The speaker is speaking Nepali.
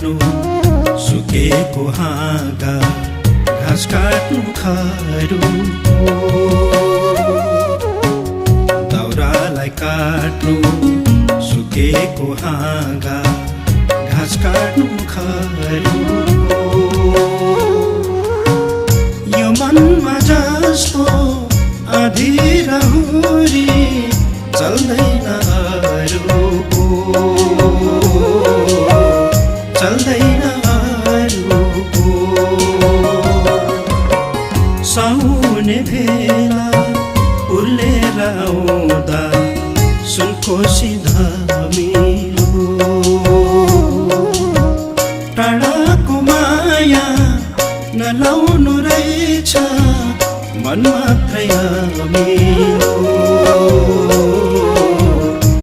काट्नु सुकेको हाँगा घाँस काट्नु खरु दाउरालाई काट्नु सुकेको हाँगा घाँस काट्नु खरु यो मनमा जस्तो आधी राहुरी चल्दैन अरूको चल्दैन अरूको साउने भेला उर्लेर आउँदा सुनको सिधा मेरो